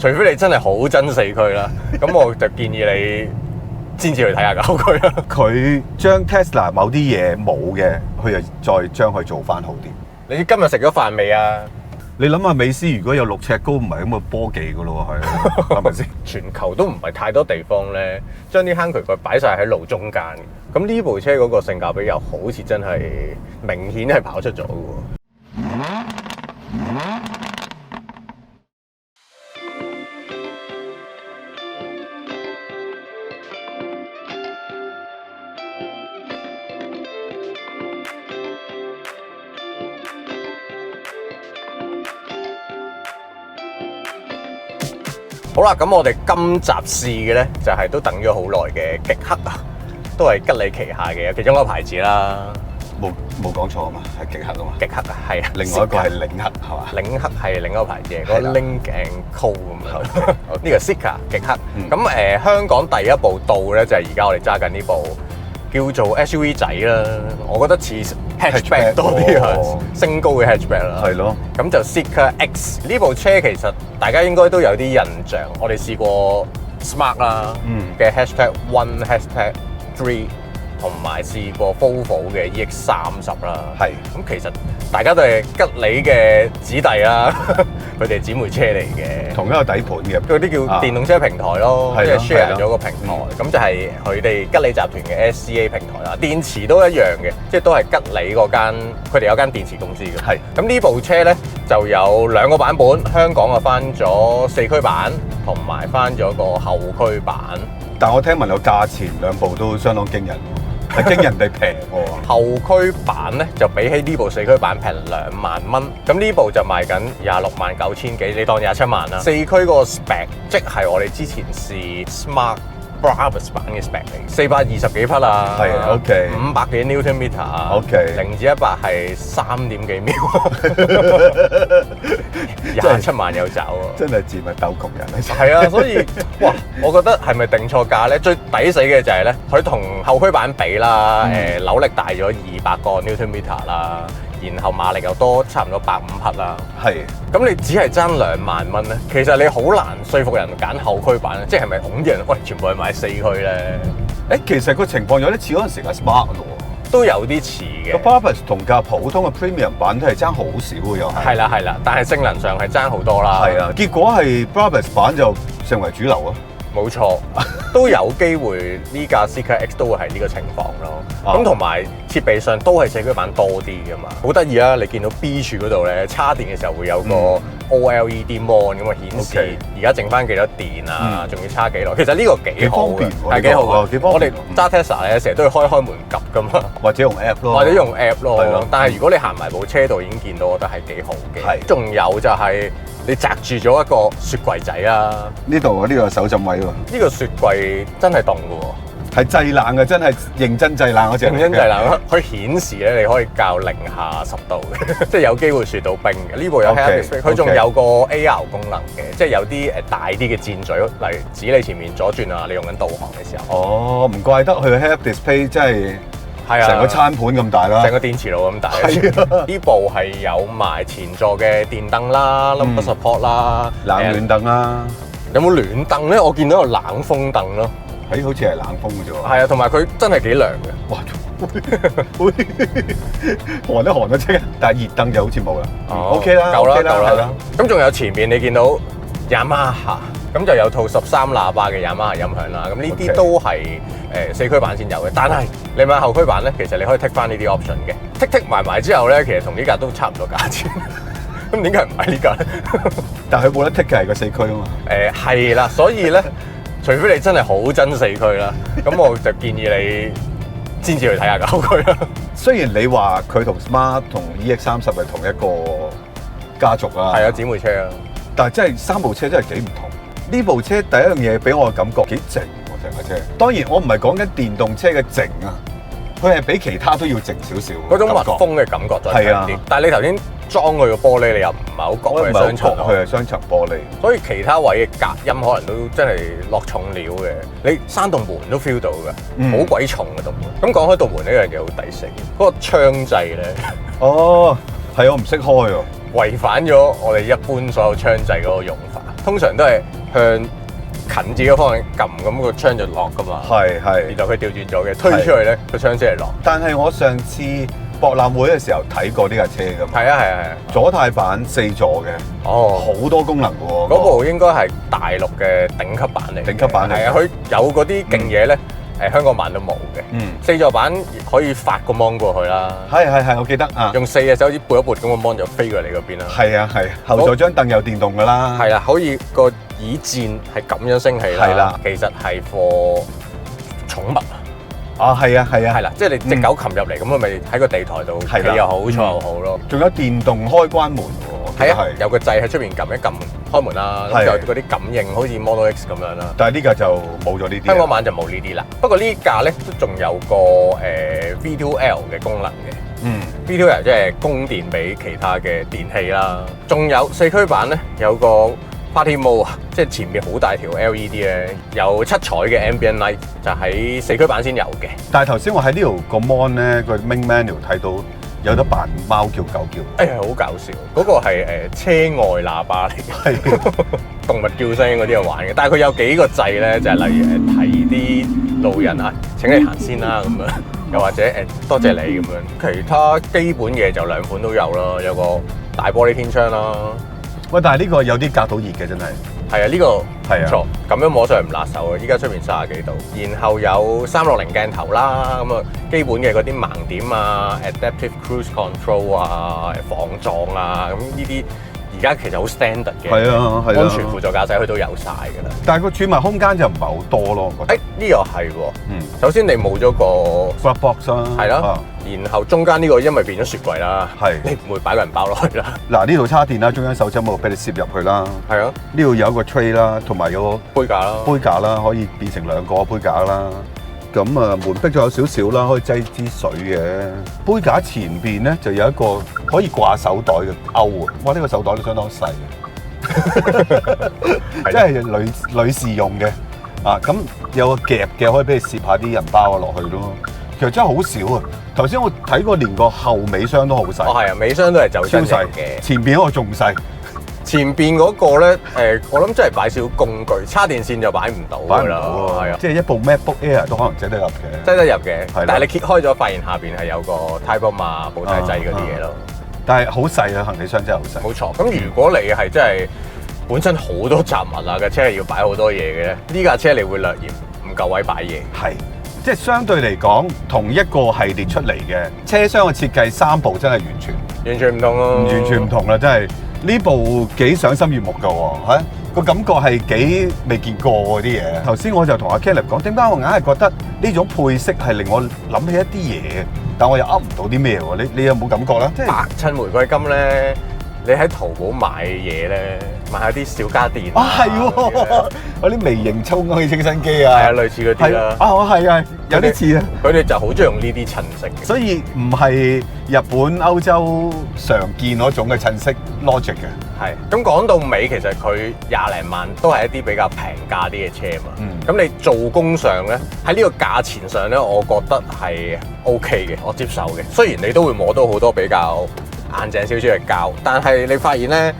除非你真係好憎四驅啦，咁我就建議你先至去睇下九驅啦。佢將 Tesla 某啲嘢冇嘅，佢就再將佢做翻好啲。你今日食咗飯未啊？你諗下，美斯如果有6尺高，唔係咁嘅波技噶咯喎，係咪先？全球都唔係太多地方咧，將啲坑渠蓋擺晒喺路中間。咁呢部車嗰個性價比又好似真係明顯係跑出咗嘅喎。好啦，咁我哋今集試嘅咧就係都等咗好耐嘅極氪啊，都係吉利旗下嘅其中一個牌子啦。冇講錯啊嘛，係極氪啊嘛。極氪啊，係啊。另外一個係領克係嘛？領克係另一個牌子，嗰個 Lynk & Co 咁樣。呢個 Zeekr 極氪。咁香港第一部到咧就係而家我哋揸緊呢部叫做 SUV 仔啦，我覺得似 hatchback 多啲啊，升高嘅 hatchback 啦。係咯。咁就 Zeekr X 呢部車其實大家應該都有啲印象，我哋試過 Smart 啦嘅 #1、#3。同埋試過 Volvo 嘅 EX30啦，係咁其實大家都係吉利嘅子弟啦，佢哋姊妹車嚟嘅，同一個底盤嘅，嗰啲叫電動車平台咯，即係 share 咗個平台，咁就係佢哋吉利集團嘅 SCA 平台啦。電池都一樣嘅，即係都係吉利嗰間，佢哋有間電池公司嘅。係咁呢部車咧就有2個版本，香港啊翻咗4驅版，同埋翻咗個後驅版。但我聽聞個價錢兩部都相當驚人。係驚人哋平喎，後驅版咧就比起呢部4驅版平2萬蚊，咁呢部就賣緊26.9千幾，你當27萬啦。4驅嗰個 spec 即係我哋之前試 Smart Brabus 版嘅 spec 嚟，420幾匹啊，係 OK， 500幾 Newton meter 啊 ，OK， 0至100係3點幾秒，27萬有找喎，真係自問鬥窮人啊！係啊，所以哇，我覺得係咪定錯價咧？最抵死嘅就係咧，佢同後驅版比啦，扭力大咗200個 Newton meter 啦。然後馬力又多，差唔多150匹啦。係，咁你只係爭2萬蚊咧，其實你好難說服人揀後驅版咧，即係咪拱啲人喂全部係買4驅咧？其實個情況有啲似嗰陣時嘅 Smart 咯，都有啲似嘅。個 Brabus 同架普通嘅 Premium 版都係爭好少嘅又係。係啦，但係性能上係爭好多啦。係啊，結果係 Brabus 版就成為主流啊。冇錯，都有機會呢架 Zeekr X 都會係呢個情況咯。咁同埋設備上都係4驅版多啲㗎嘛，好得意啊！你見到 B 柱嗰度咧，插電嘅時候會有個 OLED mon 咁啊顯示而家剩翻幾多電啊，仲要插幾耐。其實呢個幾好嘅，係幾好嘅。我哋揸 Tesla 咧，成日都要開門及㗎嘛，或者用 app 咯，或者用 app 咯。但係如果你行埋部車度已經見到，我覺得係幾好嘅。係，仲有就係你擲住咗一個雪櫃仔啊！呢度呢個手浸位喎，呢個雪櫃真係凍嘅喎。係製冷嘅，真係認真製冷嗰隻。認真製冷，佢顯示咧，你可以較0下10度嘅，即係有機會雪到冰嘅。呢部有 head-up display，佢仲有個 AR 功能嘅，即係有啲大啲嘅箭嘴嚟指你前面左轉啊，你用緊導航嘅時候。哦，唔怪得佢 head-up display 真係成個餐盤咁大啦，成個電磁爐咁大。呢部係有埋前座嘅電燈啦、lumbar support 啦、冷暖燈啦。有冇暖燈咧？我見到有冷風燈咯。好似係冷風嘅啫喎。係啊，同埋佢真係幾涼嘅。哇！寒都寒得即，但係熱燈就好似冇啦。OK 啦，夠啦。咁仲有前面你見到 Yamaha， 咁就有套13喇叭嘅 Yamaha 音響啦。咁呢啲都係4驅版先有嘅。但係你買後驅版咧，其實你可以剔翻呢啲 option 嘅。剔埋之後咧，其實同呢架都差唔多價錢。咁點解唔買呢架咧？但係佢冇得剔嘅係個4驅啊嘛。係啦，所以咧。除非你真係好憎4驅啦，咁我就建議你先至去睇下後驅啦。雖然你話佢同 Smart 同 EX30係同一個家族啦，係啊，姊妹車啊，但係真係3部車真係幾唔同。呢部車第一樣嘢俾我嘅感覺幾靜喎，成架車。當然我唔係講緊電動車嘅靜啊，佢係比其他都要靜少少。嗰種密封嘅感覺再強啲。但係你頭先裝佢個玻璃，你又唔係好覺佢係雙層，佢係雙層玻璃，所以其他位嘅隔音可能都真係落重料嘅。你閂道門都 feel 到嘅，好鬼重嘅道門。咁講開道門呢樣嘢好抵死，嗰個槍掣咧，哦，係我唔識開喎，違反咗我哋一般所有槍掣嗰個用法。通常都係向近自己嘅方向撳，咁個槍就落噶嘛。係。然後佢調轉咗嘅，推出去咧個槍先係落。但係我上次博覽會嘅時候睇過呢架車㗎嘛。係啊，左軚版4座嘅，哦，好多功能嘅喎。嗰部應該係大陸嘅頂級版嚟。頂級版嚟。係啊，佢有嗰啲勁嘢咧，香港版都冇嘅。4座版可以發個 mon 過去啦。係，我記得啊。用4隻手指撥一撥，咁個 mon 就飛過嚟嗰邊啦。係啊，後座張凳有電動㗎啦。係啦，可以個椅墊係咁樣升起啦。係啦，其實係 for 寵物。啊，係啊，係啦，即係你隻狗擒入嚟，咁佢咪喺個地台度企又好，坐又好咯。仲有電動開關門喎。係啊，有個掣喺出邊撳一撳開門啦，咁有嗰啲感應，好似 Model X 咁樣啦。但係呢架就冇咗呢啲。香港版就冇呢啲啦。不過呢架咧都仲有個V2L 嘅功能嘅。V2L 即係供電俾其他嘅電器啦。仲有4驅版咧有個 Party Mode 啊，即係前面好大條 LED 咧，有7彩嘅 Ambient Light， 就喺4驅版先有嘅。但係頭先我喺呢度個 mon 咧個 main menu 睇到有得扮貓叫狗叫。哎呀，好搞笑！嗰個係車外喇叭嚟嘅，係動物叫聲嗰啲人玩嘅。但係佢有幾個掣咧，就係例如提啲路人啊，請你行先啦咁樣，又或者多謝你咁樣。其他基本嘢就2款都有啦，有個大玻璃天窗啦。喂，但係呢個有啲隔到熱嘅真係。係啊，呢個係啊，唔錯，咁樣摸上去唔辣手嘅。依家出面30幾度，然後有360鏡頭啦，咁啊基本嘅嗰啲盲點啊、Adaptive Cruise Control 啊、防撞啊，咁呢啲而家其實好 standard 嘅。係啊，安全輔助駕駛佢都有晒㗎啦。但係個儲物空間就唔係好多咯，我覺得。呢個係喎。首先你冇咗個 Glove box 啦。係啦。然後中間呢個因為變咗雪櫃啦，你唔會擺個人包落去啦。嗱，呢度插電啦，中間手針冇俾你攝入去啦。係啊。呢度有一個 tray 啦，同埋有個杯架啦，可以變成2個杯架啦。咁啊，門壁仲有少少啦，可以擠支水嘅。杯架前邊咧就有一個可以掛手袋嘅鈎啊！哇，呢個手袋都相當細嘅，即係女士用嘅啊。咁有個夾嘅，可以俾你攝下啲銀包落去咯。其實真係好少啊！頭先我睇過，連個後尾箱都好細。哦，係啊，尾箱都係走真型嘅。前邊嗰個仲細。前邊嗰個咧，我諗真係擺少工具，叉電線就擺唔到㗎啦。係啊，即係一部 MacBook Air 都可能擠得入嘅。擠得入嘅，但係你揭開咗，發現下邊係有個 Type-M 啊、保太掣嗰啲嘢咯。但係好細啊，行李箱真係好細。冇錯。咁如果你係真係本身好多雜物啊嘅車，係要擺好多嘢嘅咧，呢架車你會略嫌唔夠位擺嘢。係。即係相對嚟講，同一個系列出嚟嘅車廂嘅設計，3部真係完全唔同咯，完全唔同啦！真係呢部幾賞心悅目㗎喎，嚇個感覺係幾未見過嗰啲嘢。頭先我就同阿 Caleb 講，點解我硬係覺得呢種配色係令我諗起一啲嘢，但我又噏唔到啲咩喎？你有冇感覺咧？即係白襯玫瑰金咧，你喺淘寶買嘢咧，買下啲小家電啊，係喎，嗰啲微型抽氣清新機啊，係啊，類似嗰啲啦。啊，係啊，有啲似啊。佢哋就好中意用呢啲襯色，所以唔係日本、歐洲常見嗰種嘅襯色 logic 嘅。係。咁講到尾，其實佢20零萬都係一啲比較平價啲嘅車嘛。咁你做工上咧，喺呢個價錢上咧，我覺得係 OK 嘅，我接受嘅。雖然你都會摸到好多比較硬淨少少嘅膠，但係你發現咧，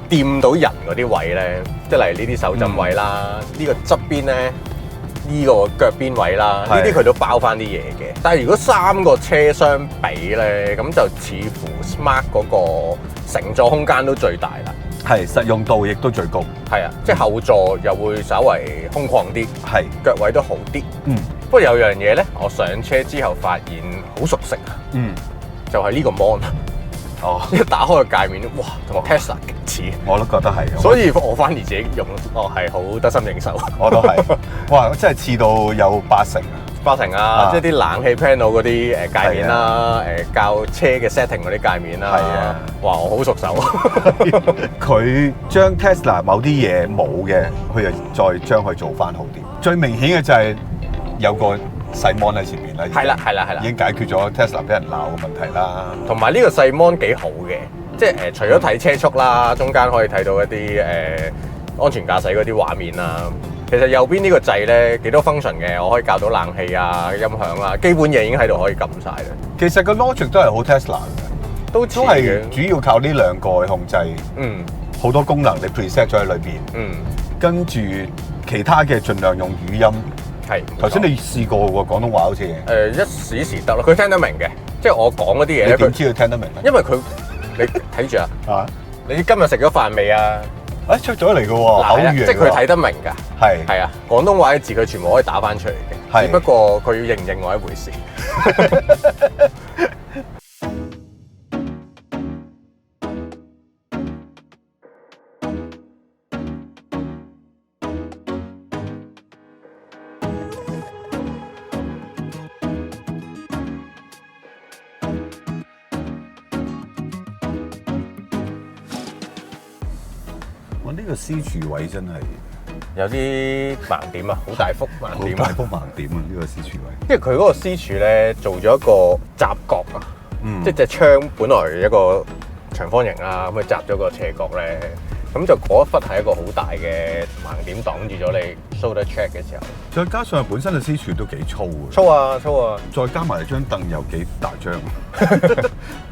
掂到人嗰啲位咧，即係例如呢啲手枕位啦，呢個側邊咧，呢個腳邊位啦，呢啲佢都包翻啲嘢嘅。但係如果3個車廂比咧，咁就似乎 Smart 嗰個乘坐空間都最大啦。係，實用度亦都最高。係啊，即係後座又會稍為空曠啲，係腳位都好啲。不過有樣嘢咧，我上車之後發現好熟悉啊。就係呢個 mon。一打開個界面，哇，同 Tesla 極似，我都覺得係，所以我反而自己用，係好得心應手。我都係，哇，真係似到有80啊，即係啲冷氣 panel 嗰啲界面啦，校車嘅 setting 嗰啲界面啦，係啊，哇，我好熟手。佢將 Tesla 某啲嘢冇嘅，佢又再將佢做翻好啲。最明顯嘅就係有個細 mon 喺前面啦，係啦，已經解決咗 Tesla 俾人鬧嘅問題啦。同埋呢個細 mon 幾好嘅，即係除咗睇車速啦，中間可以睇到一啲安全駕駛嗰啲畫面啦。其實右邊呢個掣咧幾多 function 嘅，我可以校到冷氣啊、音響啦，基本嘢已經喺度可以撳晒啦。其實個 logic 都係好 Tesla 嘅，都係主要靠呢2個去控制。好多功能你 preset 咗喺裏邊，跟住其他嘅盡量用語音。係。頭先你試過喎廣東話好似。一時得咯，佢聽得明嘅，即係我講嗰啲嘢咧。你點知佢聽得明咧？因為佢你睇住啊。啊！你今日食咗飯未啊？出咗嚟嘅喎，口語即係佢睇得明㗎。係啊，廣東話嘅字佢全部可以打翻出嚟嘅，只不過佢要認唔認我一回事。呢個私廚位真係有啲盲點啊，好大幅盲點。好大幅盲點啊！呢個私廚位，因為佢嗰個私廚咧做咗一個閘角啊，即係隻窗本來一個長方形啦，咁佢閘咗個斜角咧，咁就嗰一忽係一個好大嘅盲點，擋住咗你 shoulder check 嘅時候。再加上本身嘅私廚都幾粗啊，粗啊！再加埋張凳又幾大張。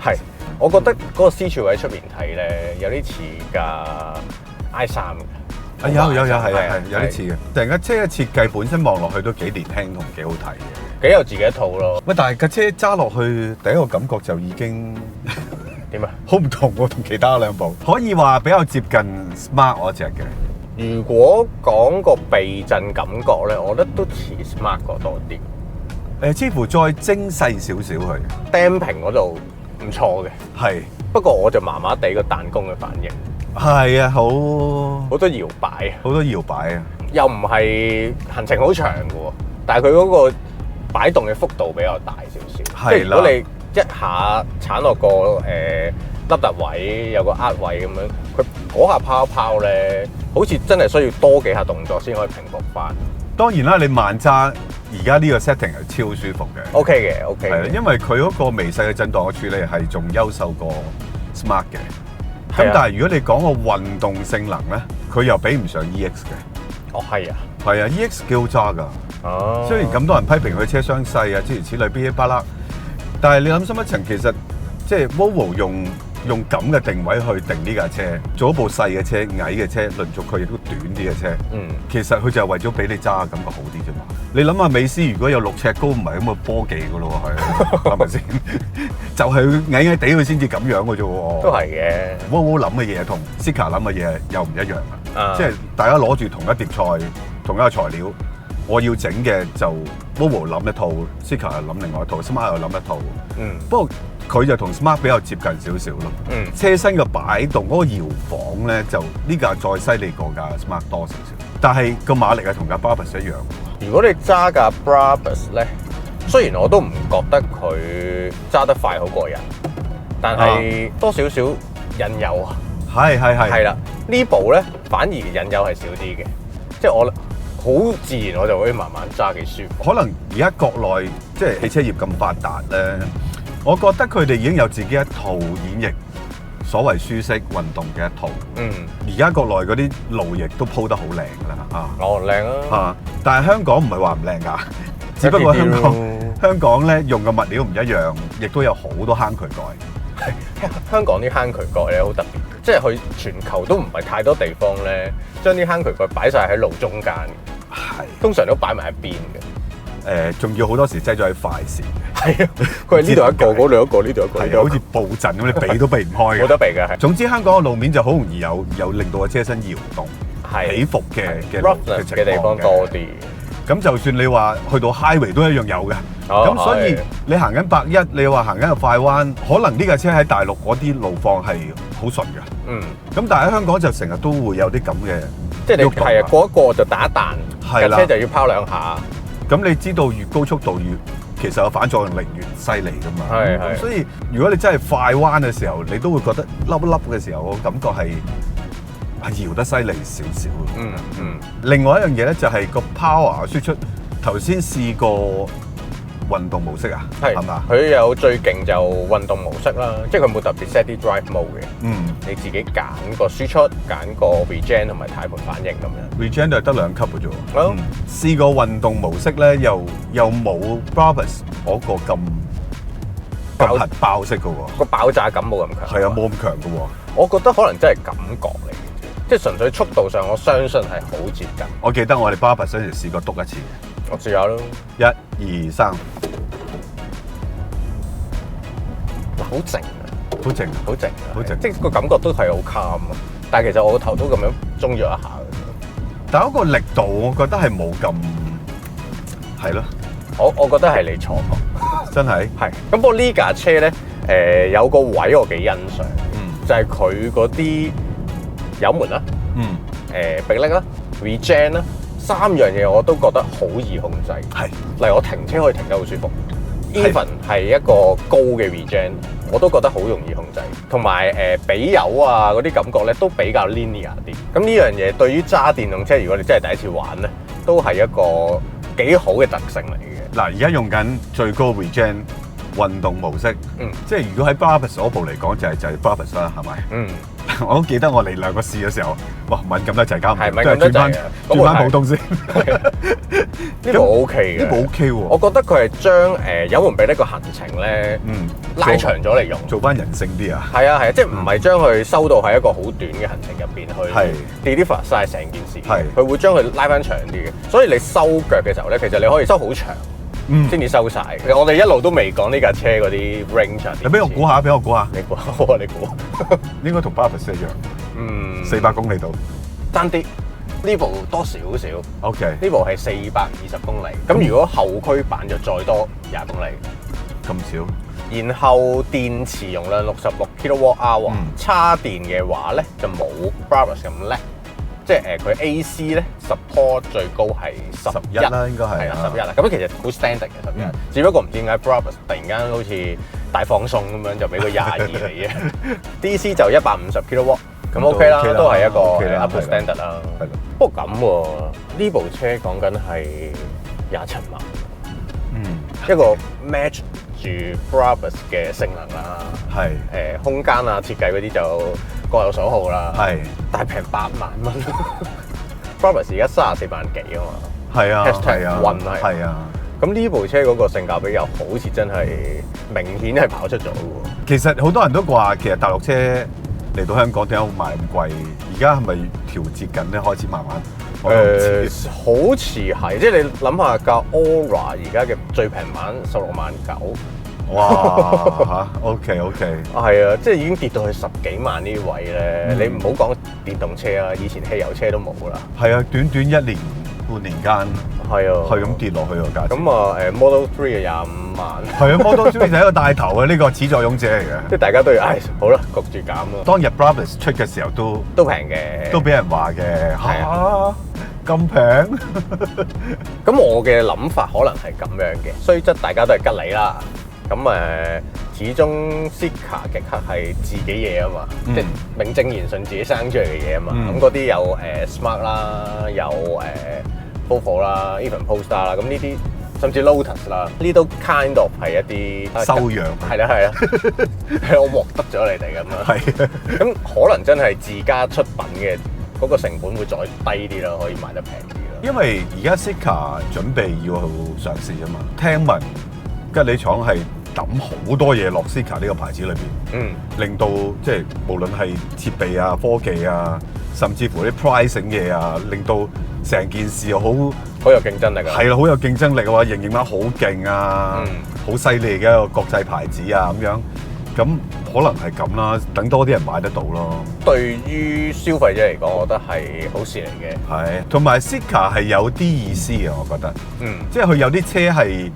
係，我覺得嗰個私廚位出面睇咧有啲似架I3嘅，有係啊，有啲似嘅。成架車嘅設計本身望落去都幾年輕同幾好睇嘅，幾有自己一套咯。喂，但係架車揸落去第一個感覺就已經點啊？好唔同喎，同其他兩部可以話比較接近 Smart 嗰隻嘅。如果講個避震感覺咧，我覺得都似 Smart 個多啲。似乎再精細少少佢 damping 嗰度唔錯嘅，係。不過我就麻麻地個彈弓嘅反應。係啊，好多搖擺，好多搖擺啊！又唔係行程好長嘅喎，但係佢嗰個擺動嘅幅度比較大少少。即係如果你一下鏟落個凹凸位，有個壓位咁樣，佢嗰下拋咧，好似真係需要多幾下動作先可以平復翻。當然啦，你慢揸而家呢個 setting 係超舒服嘅。OK 嘅。係因為佢嗰個微細嘅震盪嘅處理係仲優秀過 Smart 嘅。咁但係如果你講個運動性能咧，佢又比唔上 EX 嘅。係啊。係啊 ，EX 幾好揸㗎。雖然咁多人批評佢車廂細啊，諸如此類，噼哩啪啦，但係你諗深一層，其實即係 Volvo 用咁嘅定位去定呢架車，做一部細嘅車、矮嘅車，輪軸佢亦都短啲嘅車。其實佢就係為咗俾你揸感覺好啲啫嘛。你諗下，美斯如果有6尺高，唔係咁嘅波技㗎咯喎，係咪先？就係矮矮地佢先至咁樣嘅啫喎。都係嘅。Volvo諗嘅嘢同 Zeekr 諗嘅嘢又唔一樣啊。即係大家攞住同一碟菜、同一個材料，我要整嘅就 Volvo 諗一套 ，Zeekr 諗另外一套 ，Smart 又諗一套。不過佢就同 Smart 比較接近少少咯。車身嘅擺動嗰個搖晃咧，就呢架再犀利過架 Smart 多少少。但係個馬力係同架 Brabus 一樣。如果你揸架 Brabus 咧，雖然我都唔覺得佢揸得快好過人，但係多少少引誘啊。係啦，呢部咧反而引誘係少啲嘅，即係我好自然我就可以慢慢揸幾舒服。可能而家國內即係汽車業咁發達咧，我覺得佢哋已經有自己一套演繹所謂舒適運動嘅一套。而家國內嗰啲路亦都鋪得好靚㗎啦。靚啊！但係香港唔係話唔靚㗎，只不過香港咧用嘅物料唔一樣，亦都有好多坑渠蓋。香港啲坑渠蓋咧好特別，即係佢全球都唔係太多地方咧，將啲坑渠蓋擺晒喺路中間嘅，通常都擺埋一邊嘅。仲要好多時擠咗喺快線。係啊，佢係呢度一個，嗰度一個，呢度一個，係好似布陣咁，你避都避唔開嘅。冇得避嘅。總之香港嘅路面就好容易有令到個車身搖動、起伏嘅地方多啲。咁就算你話去到 highway 都一樣有嘅。咁所以你行緊110，你話行緊個快彎，可能呢架車喺大陸嗰啲路況係好順嘅。咁但係喺香港就成日都會有啲咁嘅，即係你係啊過一過就打一彈，架車就要拋兩下。咁你知道越高速度其實個反作用力越犀利㗎嘛。咁所以如果你真係快彎嘅時候，你都會覺得凹一凹嘅時候，我感覺係搖得犀利少少。另外一樣嘢咧就係個 power 輸出，頭先試過運動模式啊，係嘛？佢有最勁就運動模式啦，即係佢冇特別 set 啲 drive mode 嘅。你自己揀個輸出，揀個 regen 同埋軚盤反應咁樣。regen 就係得2級嘅啫。試過運動模式咧，又冇 Brabus 嗰個咁爆式嘅喎，個爆炸感冇咁強。係啊，冇咁強嘅喎。我覺得可能真係感覺嚟嘅啫，即係純粹速度上，我相信係好接近。我記得我哋 Brabus 嗰時試過篤一次嘅，我試下咯。1、2、3，嗱，好靜啊，好靜，好靜，好靜，即係個感覺都係好 calm 啊。但係其實我個頭都咁樣中咗一下嘅。但係嗰個力度，我覺得係冇咁係咯。我覺得係你錯覺，真係係。咁不過呢架車咧，有個位我幾欣賞，就係佢嗰啲油門啦，迫力啦 ，regen 啦，3樣嘢我都覺得好易控制。係，例如我停車可以停得好舒服 ，even 係一個高嘅 regen，我都覺得好容易控制。同埋俾油啊嗰啲感覺咧都比較 linear 啲。咁呢樣嘢對於揸電動車，如果你真係第一次玩咧，都係一個幾好嘅特性嚟嘅。嗱，而家用緊最高 regen 運動模式，即係如果喺 Brabus 嗰部嚟講，就係 Brabus 啦，係咪？我都記得我哋兩個試嘅時候，哇，敏感得滯，搞唔掂，都係轉翻普通先。呢部 OK 嘅，呢部 OK 喎。我覺得佢係將油門俾呢個行程咧，拉長咗嚟用，做翻人性啲啊。係啊係啊，即係唔係將佢收到喺一個好短嘅行程入邊去 deliver 晒成件事。係，佢會將佢拉翻長啲嘅，所以你收腳嘅時候咧，其實你可以收好長。先至收晒。其實我哋一路都未講呢架車嗰啲 range。你俾我估下，俾我估下。你估下，好啊，你估。應該同 Brabus 一樣。400公里度。爭啲。呢部多少少。OK。呢部係420公里。咁如果後驅版就再多20公里。咁少。然後電池容量66 kWh，叉電嘅話咧就冇 Brabus 咁叻。即係佢 AC 咧 support 最高係11啦，應該係11啦。咁其實好 standard 嘅11，只不過唔知點解 Brabus 突然間好似大放送咁樣就俾佢22嚟嘅。DC 就150 kW， 咁 OK 啦，都係一個 up to standard 啦。係咯。不過咁喎，呢部車講緊係27萬，一個 match 住 Brabus 嘅性能啦，係空間啊設計嗰啲就各有所好啦，係，但係平8萬蚊。Brabus 而家34萬幾啊嘛，係啊，係啊，運係啊。咁呢部車嗰個性價比又好似真係明顯係跑出咗喎。其實好多人都話，其實大陸車嚟到香港點解賣咁貴？而家係咪調節緊咧？開始慢慢。好似係，即係你諗下架 Aura 而家嘅最平版16萬9。哇嚇 ，OK，係啊，即係已經跌到去10幾萬呢啲位咧。你唔好講電動車啊，以前汽油車都冇啦。係啊，短短1年半年間，係啊，係咁跌落去個價錢。咁啊，Model 3啊25萬。係啊，Model 3就係一個帶頭嘅呢個始作俑者嚟嘅。即係大家都要，好啦，焗住減咯。當日 Brabus 出嘅時候都平嘅，都俾人話嘅。係啊。咁平，咁我嘅諗法可能係咁樣嘅，雖則大家都係吉利啦，咁始終 Zeekr 極客係自己嘢啊嘛，即係名正言順自己生出嚟嘅嘢啊嘛，咁嗰啲有Smart 啦，有Volvo 啦 ，even Polestar 啦，咁呢啲甚至 Lotus 啦，呢都 kind of 係一啲修養，係啦係啊，係我獲得咗你哋咁樣，係，咁可能真係自家出品嘅。嗰個成本會再低啲啦，可以賣得平啲啦。因為而家 Zeekr 準備要去上市啊嘛，聽聞吉利廠係抌好多嘢落 Zeekr 呢個牌子裏邊，令到即係無論係設備啊、科技啊，甚至乎啲 pricing 嘢啊，令到成件事又好有競爭力啊。係啦，好有競爭力嘅話，營運好勁啊，好犀利嘅一個國際牌子啊咁樣。咁可能係咁啦，等多啲人買得到咯。對於消費者嚟講，我覺得係好事嚟嘅。係，同埋 Zeekr 係有啲意思嘅，我覺得。即係佢有啲車係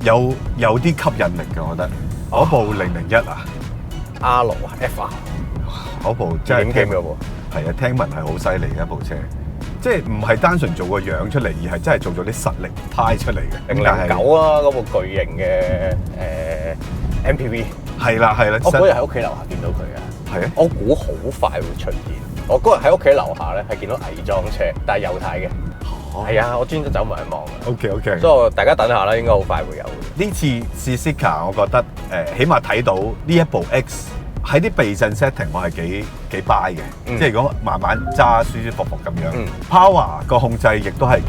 有啲吸引力嘅，我覺得。嗰部001啊 ，R 啊 FR，嗰部真係點 game 嘅喎。係啊，聽聞係好犀利嘅一部車，即係唔係單純做個樣出嚟，而係真係做咗啲實力派出嚟嘅。009啊，嗰部巨型嘅MPV。係啦，我嗰日喺屋企樓下見到佢啊，係啊，我估好快會出現。我嗰日喺屋企樓下咧係見到偽裝車，但係有睇嘅。係啊，我專登走埋去望嘅。OK，所以大家等下啦，應該好快會有。呢次試 Zeekr，我覺得起碼睇到呢一部 X 喺啲避震 setting，我係幾 buy 嘅。即係如果慢慢揸舒舒服服咁樣，Power 個控制亦都係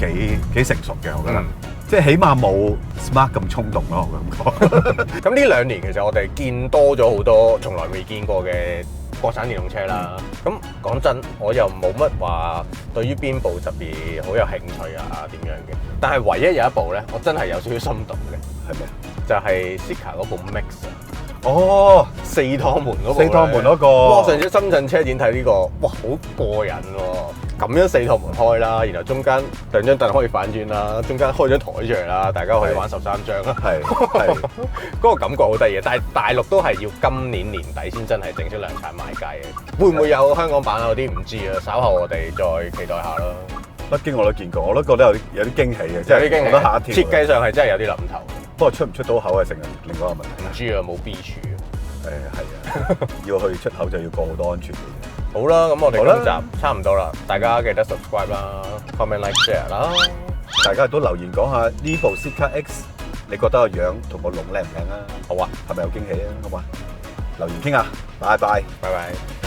幾成熟嘅，我覺得。即係起碼冇 Smart 咁衝動咯，我感覺。咁呢2年其實我哋見多咗好多從來未見過嘅國產電動車啦。咁講真，我又冇乜話對於邊部特別好有興趣啊點樣嘅。但係唯一有一部咧，我真係有少少心動嘅，係咩？就係 Zeekr 嗰部 Mix 啊。哦，四趟門嗰部，四趟門嗰個，哇！上次深圳車展睇呢個，哇，好過癮喎！咁樣四趟門開啦，然後中間兩張凳可以反轉啦，中間開張台出嚟啦，大家可以玩13張啦。係，嗰個感覺好得意，但係大陸都係要今年年底先真係正式量產賣街嘅。會唔會有香港版啊？嗰啲唔知啊，稍後我哋再期待下啦。北京我都見過，我都覺得有啲驚喜嘅，即係有啲驚喜，覺得嚇一跳。設計上係真係有啲諗頭。不過出唔出到口係成日另外一個問題。唔知啊，冇 B 柱。係啊，要去出口就要過好多安全嘅嘢。好啦，咁我哋今集差唔多啦，大家記得 subscribe 啦 ，comment like share 啦。大家都留言講下呢部 Zeekr X， 你覺得個樣同個籠靚唔靚啊？好啊，係咪有驚喜啊？好嘛，留言傾下，拜拜，拜拜。